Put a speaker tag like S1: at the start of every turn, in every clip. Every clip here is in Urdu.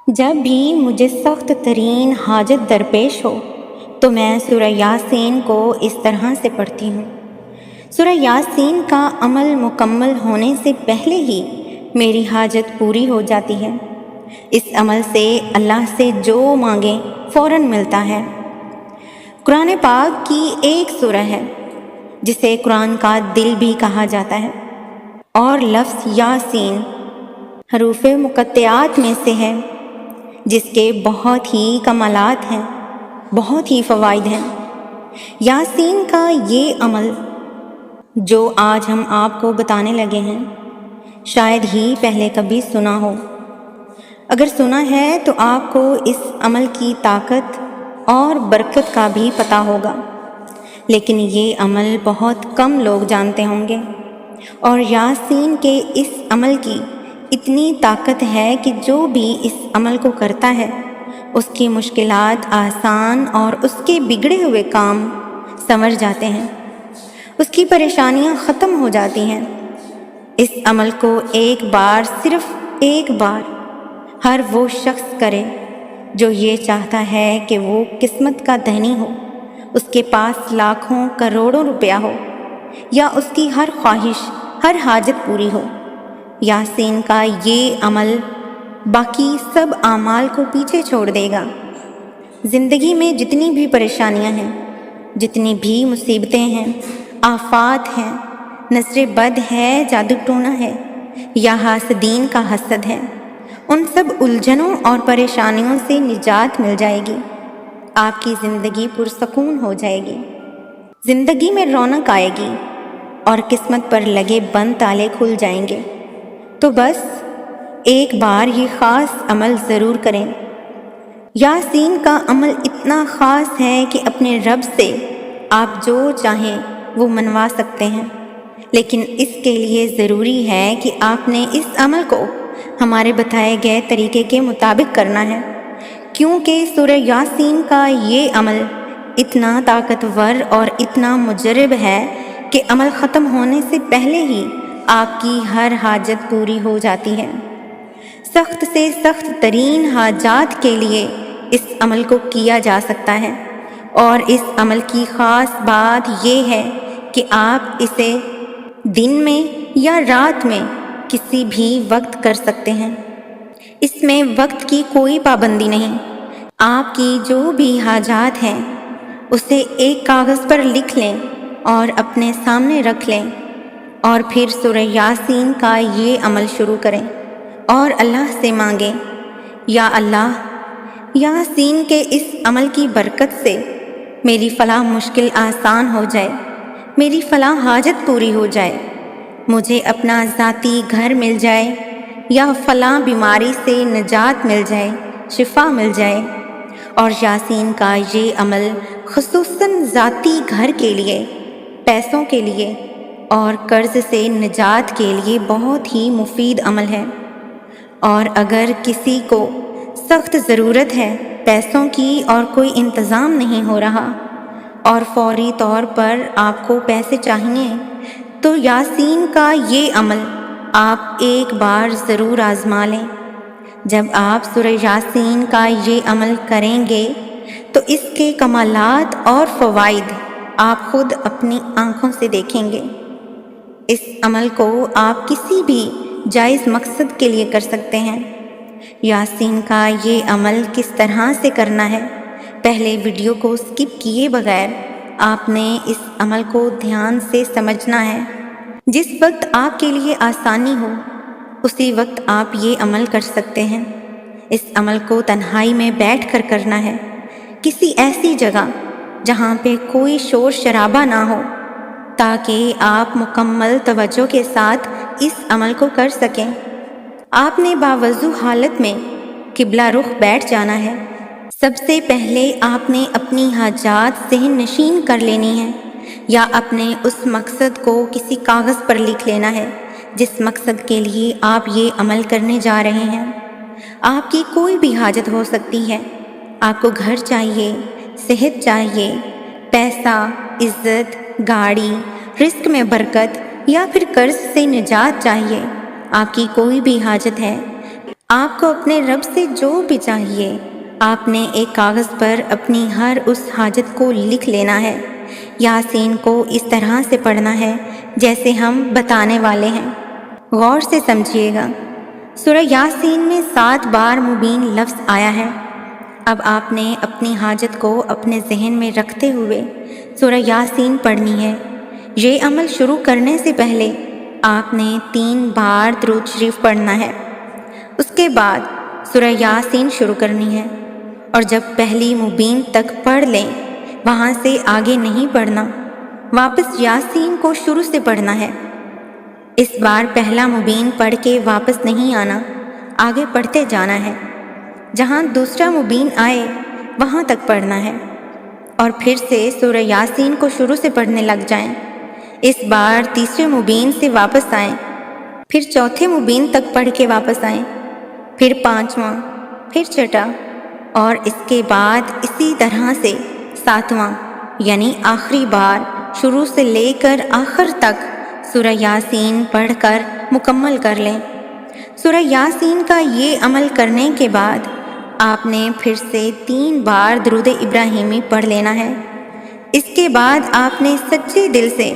S1: جب بھی مجھے سخت ترین حاجت درپیش ہو تو میں سورہ یاسین کو اس طرح سے پڑھتی ہوں۔ سورہ یاسین کا عمل مکمل ہونے سے پہلے ہی میری حاجت پوری ہو جاتی ہے۔ اس عمل سے اللہ سے جو مانگیں فوراً ملتا ہے۔ قرآن پاک کی ایک سورہ ہے جسے قرآن کا دل بھی کہا جاتا ہے، اور لفظ یاسین حروف مقطعات میں سے ہے، جس کے بہت ہی کمالات ہیں، بہت ہی فوائد ہیں۔ یاسین کا یہ عمل جو آج ہم آپ کو بتانے لگے ہیں شاید ہی پہلے کبھی سنا ہو۔ اگر سنا ہے تو آپ کو اس عمل کی طاقت اور برکت کا بھی پتہ ہوگا، لیکن یہ عمل بہت کم لوگ جانتے ہوں گے۔ اور یاسین کے اس عمل کی اتنی طاقت ہے کہ جو بھی اس عمل کو کرتا ہے اس کی مشکلات آسان اور اس کے بگڑے ہوئے کام سنور جاتے ہیں، اس کی پریشانیاں ختم ہو جاتی ہیں۔ اس عمل کو ایک بار، صرف ایک بار ہر وہ شخص کرے جو یہ چاہتا ہے کہ وہ قسمت کا دھنی ہو، اس کے پاس لاکھوں کروڑوں روپیہ ہو، یا اس کی ہر خواہش، ہر حاجت پوری ہو۔ یاسین کا یہ عمل باقی سب اعمال کو پیچھے چھوڑ دے گا۔ زندگی میں جتنی بھی پریشانیاں ہیں، جتنی بھی مصیبتیں ہیں، آفات ہیں، نظر بد ہے، جادو ٹونا ہے، یا حاسدین کا حسد ہے، ان سب الجھنوں اور پریشانیوں سے نجات مل جائے گی۔ آپ کی زندگی پرسکون ہو جائے گی، زندگی میں رونق آئے گی، اور قسمت پر لگے بند تالے کھل جائیں گے۔ تو بس ایک بار یہ خاص عمل ضرور کریں۔ یاسین کا عمل اتنا خاص ہے کہ اپنے رب سے آپ جو چاہیں وہ منوا سکتے ہیں، لیکن اس کے لیے ضروری ہے کہ آپ نے اس عمل کو ہمارے بتائے گئے طریقے کے مطابق کرنا ہے، کیونکہ سورہ یاسین کا یہ عمل اتنا طاقتور اور اتنا مجرب ہے کہ عمل ختم ہونے سے پہلے ہی آپ کی ہر حاجت پوری ہو جاتی ہے۔ سخت سے سخت ترین حاجات کے لیے اس عمل کو کیا جا سکتا ہے، اور اس عمل کی خاص بات یہ ہے کہ آپ اسے دن میں یا رات میں کسی بھی وقت کر سکتے ہیں۔ اس میں وقت کی کوئی پابندی نہیں۔ آپ کی جو بھی حاجات ہیں اسے ایک کاغذ پر لکھ لیں اور اپنے سامنے رکھ لیں، اور پھر سورہ یاسین کا یہ عمل شروع کریں اور اللہ سے مانگیں، یا اللہ، یاسین کے اس عمل کی برکت سے میری فلاں مشکل آسان ہو جائے، میری فلاں حاجت پوری ہو جائے، مجھے اپنا ذاتی گھر مل جائے، یا فلاں بیماری سے نجات مل جائے، شفا مل جائے۔ اور یاسین کا یہ عمل خصوصاً ذاتی گھر کے لیے، پیسوں کے لیے اور قرض سے نجات کے لیے بہت ہی مفید عمل ہے۔ اور اگر کسی کو سخت ضرورت ہے پیسوں کی اور کوئی انتظام نہیں ہو رہا اور فوری طور پر آپ کو پیسے چاہیے، تو یاسین کا یہ عمل آپ ایک بار ضرور آزما لیں۔ جب آپ سورہ یاسین کا یہ عمل کریں گے تو اس کے کمالات اور فوائد آپ خود اپنی آنکھوں سے دیکھیں گے۔ اس عمل کو آپ کسی بھی جائز مقصد کے لیے کر سکتے ہیں۔ یاسین کا یہ عمل کس طرح سے کرنا ہے، پہلے ویڈیو کو سکپ کیے بغیر آپ نے اس عمل کو دھیان سے سمجھنا ہے۔ جس وقت آپ کے لیے آسانی ہو اسی وقت آپ یہ عمل کر سکتے ہیں۔ اس عمل کو تنہائی میں بیٹھ کر کرنا ہے، کسی ایسی جگہ جہاں پہ کوئی شور شرابہ نہ ہو، تاکہ آپ مکمل توجہ کے ساتھ اس عمل کو کر سکیں۔ آپ نے باوضو حالت میں قبلہ رخ بیٹھ جانا ہے۔ سب سے پہلے آپ نے اپنی حاجات ذہن نشین کر لینی ہے، یا اپنے اس مقصد کو کسی کاغذ پر لکھ لینا ہے جس مقصد کے لیے آپ یہ عمل کرنے جا رہے ہیں۔ آپ کی کوئی بھی حاجت ہو سکتی ہے۔ آپ کو گھر چاہیے، صحت چاہیے، پیسہ، عزت، گاڑی، رزق میں برکت، یا پھر قرض سے نجات چاہیے۔ آپ کی کوئی بھی حاجت ہے، آپ کو اپنے رب سے جو بھی چاہیے آپ نے ایک کاغذ پر اپنی ہر اس حاجت کو لکھ لینا ہے۔ یاسین کو اس طرح سے پڑھنا ہے جیسے ہم بتانے والے ہیں۔ غور سے سمجھیے گا، سورہ یاسین میں 7 بار مبین لفظ آیا ہے۔ اب آپ نے اپنی حاجت کو اپنے ذہن میں رکھتے ہوئے سورہ یاسین پڑھنی ہے۔ یہ عمل شروع کرنے سے پہلے آپ نے 3 بار درود شریف پڑھنا ہے۔ اس کے بعد سورہ یاسین شروع کرنی ہے، اور جب پہلی مبین تک پڑھ لیں وہاں سے آگے نہیں پڑھنا، واپس یاسین کو شروع سے پڑھنا ہے۔ اس بار پہلا مبین پڑھ کے واپس نہیں آنا، آگے پڑھتے جانا ہے۔ جہاں دوسرا مبین آئے وہاں تک پڑھنا ہے، اور پھر سے سورہ یاسین کو شروع سے پڑھنے لگ جائیں۔ اس بار تیسرے مبین سے واپس آئیں، پھر چوتھے مبین تک پڑھ کے واپس آئیں، پھر 5واں، پھر 6واں، اور اس کے بعد اسی طرح سے 7واں یعنی آخری بار شروع سے لے کر آخر تک سورہ یاسین پڑھ کر مکمل کر لیں۔ سورہ یاسین کا یہ عمل کرنے کے بعد آپ نے پھر سے 3 بار درود ابراہیمی پڑھ لینا ہے۔ اس کے بعد آپ نے سچے دل سے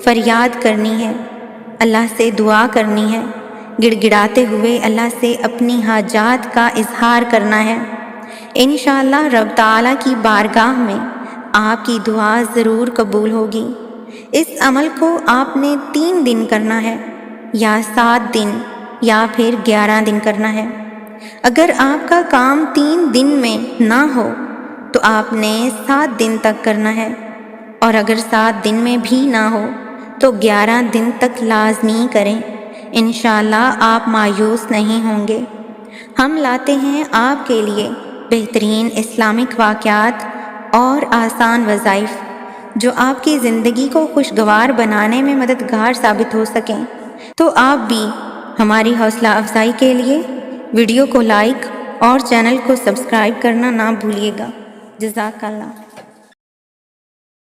S1: فریاد کرنی ہے، اللہ سے دعا کرنی ہے، گڑ گڑاتے ہوئے اللہ سے اپنی حاجات کا اظہار کرنا ہے۔ انشاءاللہ رب تعالیٰ کی بارگاہ میں آپ کی دعا ضرور قبول ہوگی۔ اس عمل کو آپ نے 3 دن کرنا ہے، یا 7 دن، یا پھر 11 دن کرنا ہے۔ اگر آپ کا کام 3 دن میں نہ ہو تو آپ نے 7 دن تک کرنا ہے، اور اگر 7 دن میں بھی نہ ہو تو 11 دن تک لازمی کریں۔ انشاءاللہ آپ مایوس نہیں ہوں گے۔ ہم لاتے ہیں آپ کے لیے بہترین اسلامک واقعات اور آسان وظائف جو آپ کی زندگی کو خوشگوار بنانے میں مددگار ثابت ہو سکیں۔ تو آپ بھی ہماری حوصلہ افزائی کے لیے ویڈیو کو لائک اور چینل کو سبسکرائب کرنا نہ بھولیے گا۔ جزاک اللہ۔